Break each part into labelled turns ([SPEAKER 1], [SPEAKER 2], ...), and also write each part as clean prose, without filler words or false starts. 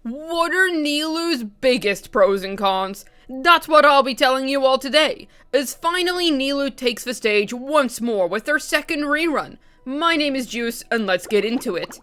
[SPEAKER 1] What are Nilou's biggest pros and cons? That's what I'll be telling you all today, as finally Nilou takes the stage once more with her second rerun. My name is Juice, and let's get into it.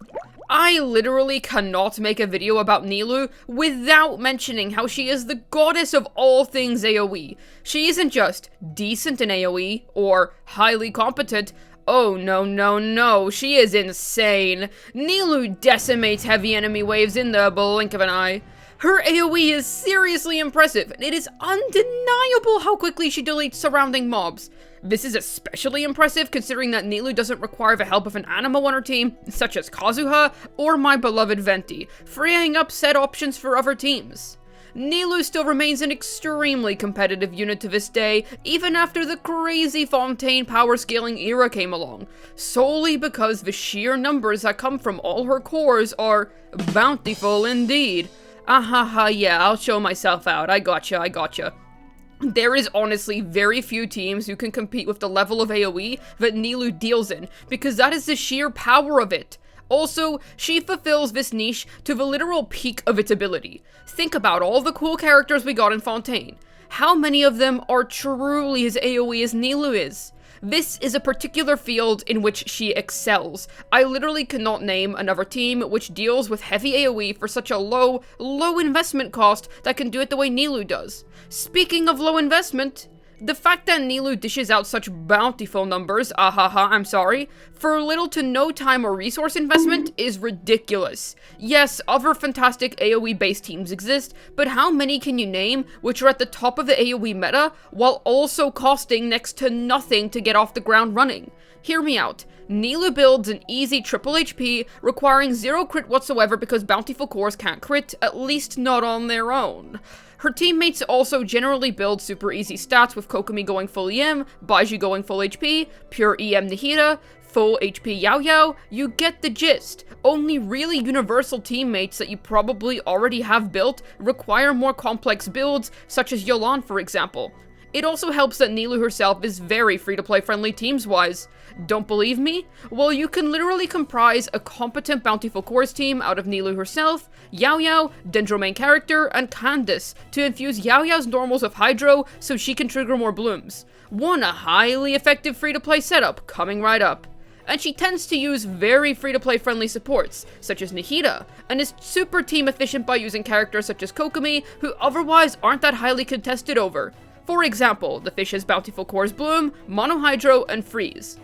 [SPEAKER 1] I literally cannot make a video about Nilou without mentioning how she is the goddess of all things AOE. She isn't just decent in AOE, or highly competent. Oh no, she is insane. Nilou decimates heavy enemy waves in the blink of an eye. Her AOE is seriously impressive, and it is undeniable how quickly she deletes surrounding mobs. This is especially impressive considering that Nilou doesn't require the help of an animal on her team, such as Kazuha or my beloved Venti, freeing up set options for other teams. Nilou still remains an extremely competitive unit to this day, even after the crazy Fontaine power scaling era came along, solely because the sheer numbers that come from all her cores are bountiful indeed. Yeah, I'll show myself out, I gotcha. There is honestly very few teams who can compete with the level of AoE that Nilou deals in, because that is the sheer power of it. Also, she fulfills this niche to the literal peak of its ability. Think about all the cool characters we got in Fontaine. How many of them are truly as AoE as Nilou is? This is a particular field in which she excels. I literally cannot name another team which deals with heavy AoE for such a low investment cost that can do it the way Nilou does. Speaking of low investment, the fact that Nilou dishes out such bountiful numbers, for little to no time or resource investment is ridiculous. Yes, other fantastic AoE-based teams exist, but how many can you name which are at the top of the AoE meta, while also costing next to nothing to get off the ground running? Hear me out. Nilou builds an easy triple HP, requiring 0 crit whatsoever because Bountiful Cores can't crit, at least not on their own. Her teammates also generally build super easy stats with Kokomi going full EM, Baizhi going full HP, pure EM Nihira, full HP Yao Yao. You get the gist. Only really universal teammates that you probably already have built require more complex builds, such as Yolan for example. It also helps that Nilou herself is very free-to-play friendly teams-wise. Don't believe me? Well, you can literally comprise a competent Bountiful Cores team out of Nilou herself, Yao Yao, Dendro main character, and Candace to infuse Yao Yao's normals with Hydro so she can trigger more blooms. A highly effective free-to-play setup coming right up. And she tends to use very free-to-play friendly supports, such as Nihira, and is super team efficient by using characters such as Kokomi, who otherwise aren't that highly contested over. For example, the fish has Bountiful Cores Bloom, Mono Hydro, and Freeze.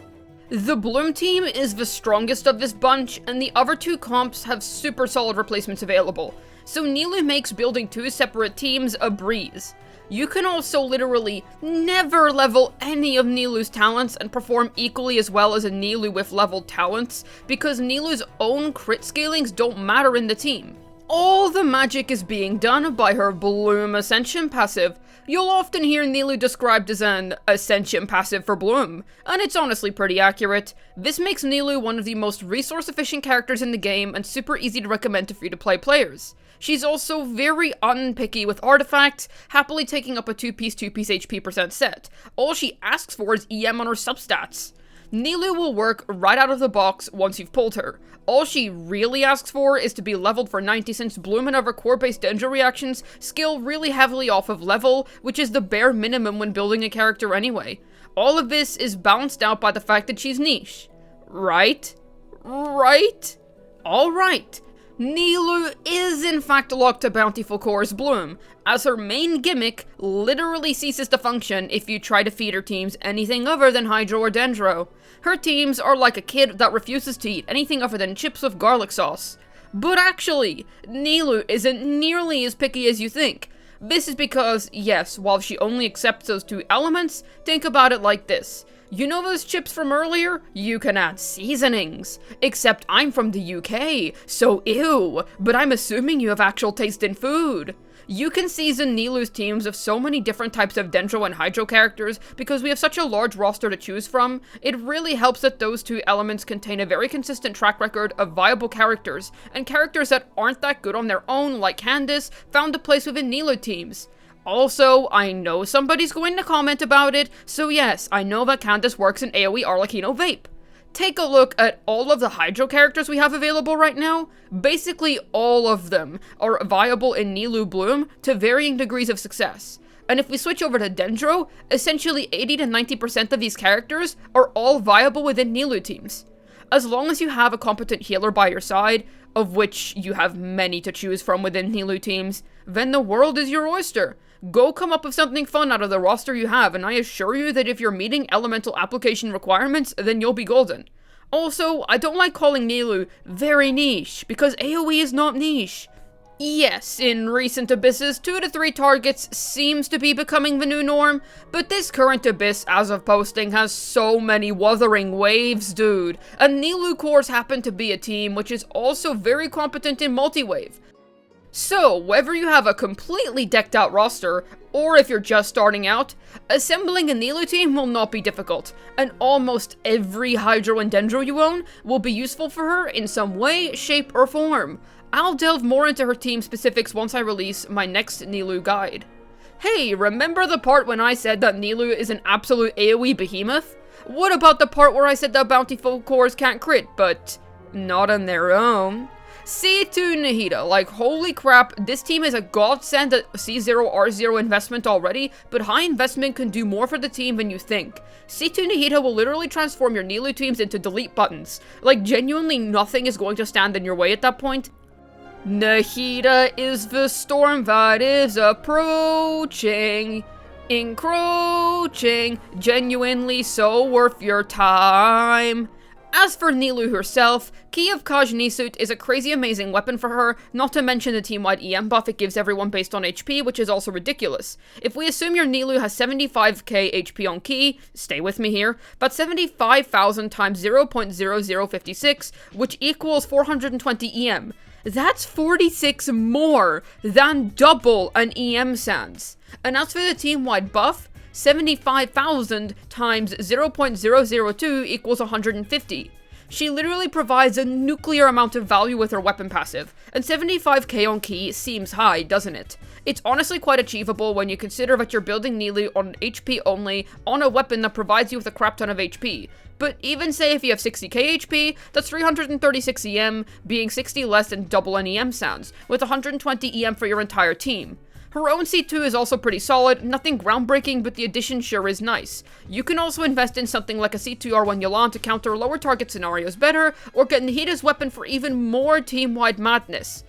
[SPEAKER 1] The Bloom team is the strongest of this bunch, and the other two comps have super solid replacements available, so Nilou makes building two separate teams a breeze. You can also literally never level any of Nilou's talents and perform equally as well as a Nilou with leveled talents, because Nilou's own crit scalings don't matter in the team. All the magic is being done by her Bloom Ascension passive. You'll often hear Nilou described as an Ascension passive for Bloom, and it's honestly pretty accurate. This makes Nilou one of the most resource-efficient characters in the game and super easy to recommend to free-to-play players. She's also very unpicky with artifacts, happily taking up a 2-piece HP percent set. All she asks for is EM on her substats. Nilou will work right out of the box once you've pulled her. All she really asks for is to be leveled for 90 since Bloom and other core-based Dendro reactions scale really heavily off of level, which is the bare minimum when building a character anyway. All of this is balanced out by the fact that she's niche. Right? Alright. Nilou is in fact locked to Bountiful Cores Bloom, as her main gimmick literally ceases to function if you try to feed her teams anything other than Hydro or Dendro. Her teams are like a kid that refuses to eat anything other than chips with garlic sauce. But actually, Nilou isn't nearly as picky as you think. This is because, yes, while she only accepts those two elements, think about it like this. You know those chips from earlier? You can add seasonings. Except I'm from the UK, so ew, but I'm assuming you have actual taste in food. You can season Nilou's teams of so many different types of Dendro and Hydro characters because we have such a large roster to choose from. It really helps that those two elements contain a very consistent track record of viable characters, and characters that aren't that good on their own, like Candace, found a place within Nilou teams. Also, I know somebody's going to comment about it, so yes, I know that Candace works in AoE Arlecchino Vape. Take a look at all of the Hydro characters we have available right now. Basically all of them are viable in Nilou Bloom to varying degrees of success. And if we switch over to Dendro, essentially 80 to 90% of these characters are all viable within Nilou teams. As long as you have a competent healer by your side, of which you have many to choose from within Nilou teams, then the world is your oyster. Go come up with something fun out of the roster you have, and I assure you that if you're meeting elemental application requirements, then you'll be golden. Also, I don't like calling Nilou very niche, because AoE is not niche. Yes, in recent abysses, 2 to 3 targets seems to be becoming the new norm, but this current abyss as of posting has so many wuthering waves, dude. And Nilou Cores happen to be a team which is also very competent in multi-wave. So, whether you have a completely decked out roster, or if you're just starting out, assembling a Nilou team will not be difficult, and almost every Hydro and Dendro you own will be useful for her in some way, shape, or form. I'll delve more into her team specifics once I release my next Nilou guide. Hey, remember the part when I said that Nilou is an absolute AoE behemoth? What about the part where I said that Bountiful Cores can't crit, but not on their own? C2 Nahida, like holy crap, this team is a godsend at C0 R0 investment already, but high investment can do more for the team than you think. C2 Nahida will literally transform your Nilou teams into delete buttons. Like genuinely nothing is going to stand in your way at that point. Nahida is the storm that is approaching, encroaching, genuinely so worth your time. As for Nilou herself, Key of Kaj Nisut is a crazy amazing weapon for her, not to mention the team-wide EM buff it gives everyone based on HP, which is also ridiculous. If we assume your Nilou has 75k HP on Key, stay with me here, but 75,000 times 0.0056, which equals 420 EM. That's 46 more than double an EM sans. And as for the team-wide buff, 75,000 times 0.002 equals 150. She literally provides a nuclear amount of value with her weapon passive, and 75k on Key seems high, doesn't it? It's honestly quite achievable when you consider that you're building Nilou on HP only, on a weapon that provides you with a crap ton of HP. But even say if you have 60k HP, that's 336 EM, being 60 less than double an EM sounds, with 120 EM for your entire team. Her own C2 is also pretty solid, nothing groundbreaking, but the addition sure is nice. You can also invest in something like a C2R1 Yalan to counter lower target scenarios better, or get Nahida's weapon for even more team-wide madness.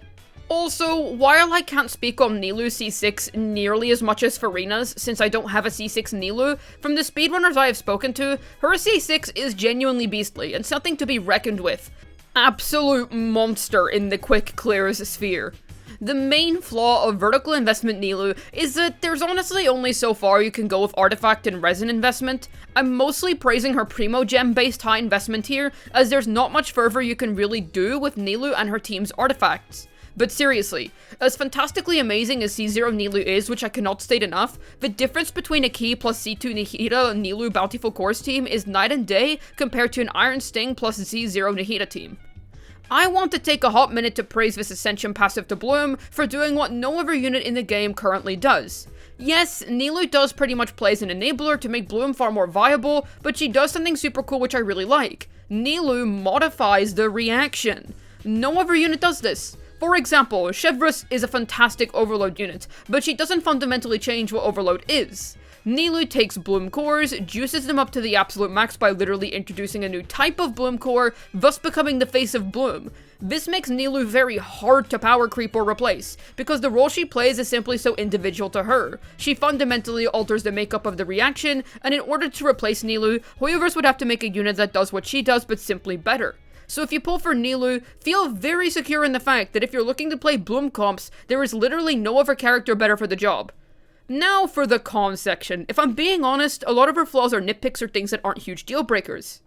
[SPEAKER 1] Also, while I can't speak on Nilou C6 nearly as much as Farina's, since I don't have a C6 Nilou, from the speedrunners I have spoken to, her C6 is genuinely beastly, and something to be reckoned with. Absolute monster in the quick clears sphere. The main flaw of vertical investment Nilou is that there's honestly only so far you can go with artifact and resin investment. I'm mostly praising her primo gem based high investment here, as there's not much further you can really do with Nilou and her team's artifacts. But seriously, as fantastically amazing as C0 Nilou is, which I cannot state enough, the difference between a Key plus C2 Nahida Nilou Bountiful Cores team is night and day compared to an Iron Sting plus Z0 Nahida team. I want to take a hot minute to praise this Ascension passive to Bloom for doing what no other unit in the game currently does. Yes, Nilou does pretty much play as an enabler to make Bloom far more viable, but she does something super cool which I really like. Nilou modifies the reaction. No other unit does this. For example, Chevreuse is a fantastic Overload unit, but she doesn't fundamentally change what Overload is. Nilou takes Bloom Cores, juices them up to the absolute max by literally introducing a new type of Bloom Core, thus becoming the face of Bloom. This makes Nilou very hard to power creep or replace, because the role she plays is simply so individual to her. She fundamentally alters the makeup of the reaction, and in order to replace Nilou, Hoyoverse would have to make a unit that does what she does but simply better. So if you pull for Nilou, feel very secure in the fact that if you're looking to play Bloom comps, there is literally no other character better for the job. Now for the cons section. If I'm being honest, a lot of her flaws are nitpicks or things that aren't huge deal breakers.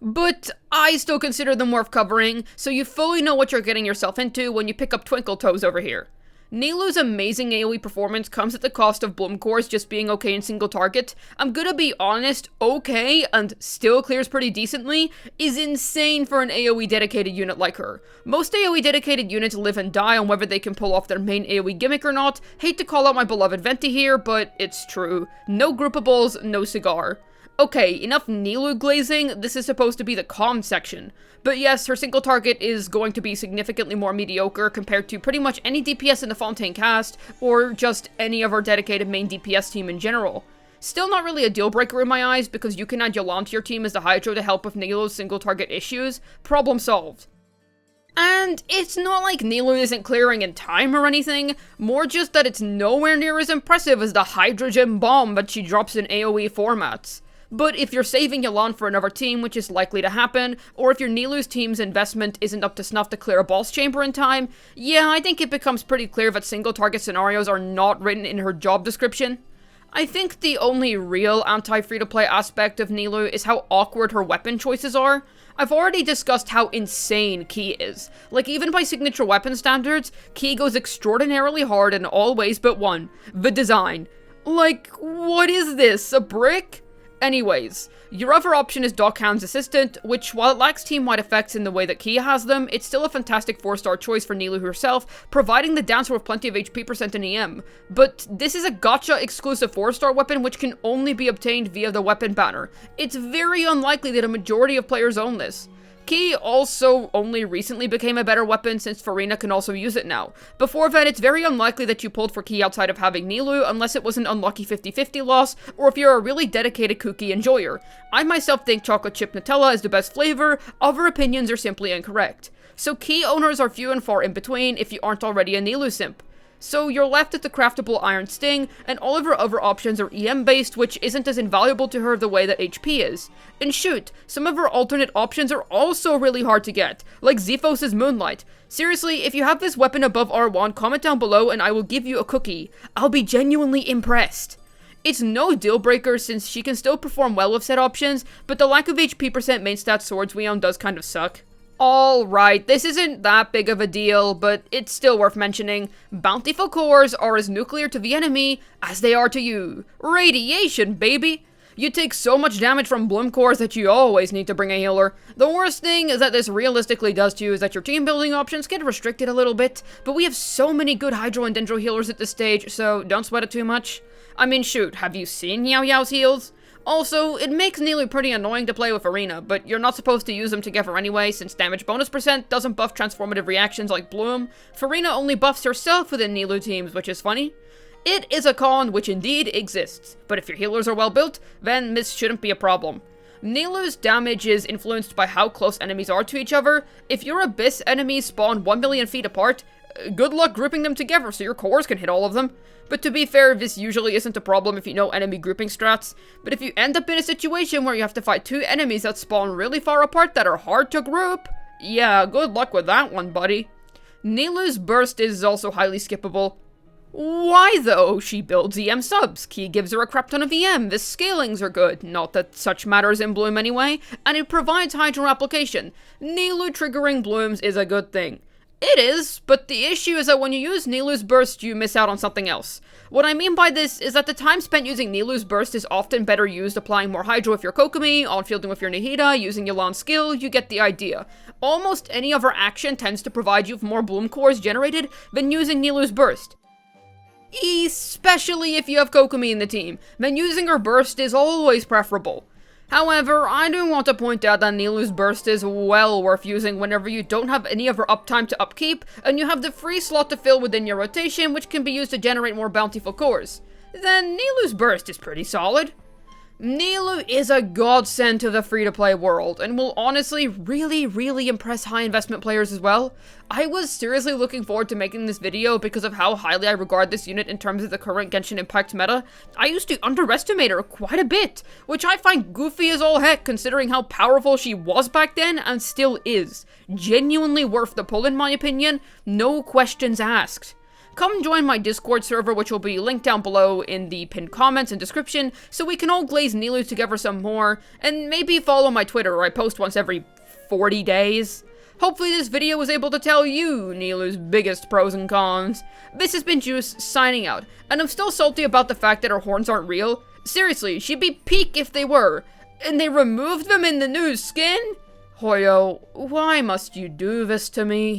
[SPEAKER 1] But I still consider them worth covering, so you fully know what you're getting yourself into when you pick up Twinkle Toes over here. Nilou's amazing AoE performance comes at the cost of Bloom Cores just being okay in single target. I'm gonna be honest, okay, and still clears pretty decently, is insane for an AoE dedicated unit like her. Most AoE dedicated units live and die on whether they can pull off their main AoE gimmick or not. Hate to call out my beloved Venti here, but it's true. No groupables, no cigar. Okay, enough Nilou glazing, this is supposed to be the calm section. But yes, her single target is going to be significantly more mediocre compared to pretty much any DPS in the Fontaine cast, or just any of our dedicated main DPS team in general. Still not really a deal breaker in my eyes, because you can add Yelan to your team as the Hydro to help with Nilou's single target issues. Problem solved. And it's not like Nilou isn't clearing in time or anything, more just that it's nowhere near as impressive as the hydrogen bomb that she drops in AOE formats. But if you're saving Yelan for another team, which is likely to happen, or if your Nilou's team's investment isn't up to snuff to clear a boss chamber in time, yeah, I think it becomes pretty clear that single target scenarios are not written in her job description. I think the only real anti-free-to-play aspect of Nilou is how awkward her weapon choices are. I've already discussed how insane Ki is. Like, even by signature weapon standards, Ki goes extraordinarily hard in all ways but one: the design. Like, what is this, a brick? Anyways, your other option is Dockhound's Assistant, which, while it lacks team-wide effects in the way that Kia has them, it's still a fantastic 4-star choice for Nilou herself, providing the dancer with plenty of HP percent and EM. But this is a gacha exclusive 4-star weapon which can only be obtained via the weapon banner. It's very unlikely that a majority of players own this. Ki also only recently became a better weapon since Farina can also use it now. Before that, it's very unlikely that you pulled for Ki outside of having Nilou unless it was an unlucky 50-50 loss, or if you're a really dedicated cookie enjoyer. I myself think chocolate chip Nutella is the best flavor, other opinions are simply incorrect. So Ki owners are few and far in between if you aren't already a Nilou simp. So you're left with the craftable Iron Sting, and all of her other options are EM based, which isn't as invaluable to her the way that HP is. And shoot, some of her alternate options are also really hard to get, like Zephos' Moonlight. Seriously, if you have this weapon above R1, comment down below and I will give you a cookie. I'll be genuinely impressed. It's no deal breaker since she can still perform well with said options, but the lack of HP percent main stat swords we own does kind of suck. Alright, this isn't that big of a deal, but it's still worth mentioning. Bountiful Cores are as nuclear to the enemy as they are to you. Radiation, baby! You take so much damage from Bloom Cores that you always need to bring a healer. The worst thing is that this realistically does to you is that your team building options get restricted a little bit, but we have so many good Hydro and Dendro healers at this stage, so don't sweat it too much. I mean, shoot, have you seen Yao Yao's heals? Also, it makes Nilou pretty annoying to play with Arena, but you're not supposed to use them together anyway, since damage bonus percent doesn't buff transformative reactions like Bloom. Farina only buffs herself within Nilou teams, which is funny. It is a con which indeed exists, but if your healers are well built, then this shouldn't be a problem. Nilou's damage is influenced by how close enemies are to each other. If your Abyss enemies spawn 1 million feet apart, good luck grouping them together so your cores can hit all of them. But to be fair, this usually isn't a problem if you know enemy grouping strats. But if you end up in a situation where you have to fight 2 enemies that spawn really far apart that are hard to group, yeah, good luck with that one, buddy. Nilou's burst is also highly skippable. Why though? She builds EM subs, Ki gives her a crap ton of EM, the scalings are good, not that such matters in Bloom anyway, and it provides Hydro application. Nilou triggering Blooms is a good thing. It is, but the issue is that when you use Nilou's burst, you miss out on something else. What I mean by this is that the time spent using Nilou's burst is often better used applying more Hydro with your Kokomi, on-fielding with your Nahida, using Yelan's skill, you get the idea. Almost any other action tends to provide you with more Bloom cores generated than using Nilou's burst. Especially if you have Kokomi in the team, then using her burst is always preferable. However, I do want to point out that Nilou's burst is well worth using whenever you don't have any of her uptime to upkeep, and you have the free slot to fill within your rotation, which can be used to generate more bountiful cores. Then Nilou's burst is pretty solid. Nilou is a godsend to the free-to-play world, and will honestly really impress high-investment players as well. I was seriously looking forward to making this video because of how highly I regard this unit in terms of the current Genshin Impact meta. I used to underestimate her quite a bit, which I find goofy as all heck considering how powerful she was back then and still is. Genuinely worth the pull in my opinion, no questions asked. Come join my Discord server, which will be linked down below in the pinned comments and description, so we can all glaze Nilou together some more, and maybe follow my Twitter, where I post once every 40 days. Hopefully this video was able to tell you Nilou's biggest pros and cons. This has been Juice, signing out, and I'm still salty about the fact that her horns aren't real. Seriously, she'd be peak if they were, and they removed them in the new skin? Hoyo, why must you do this to me?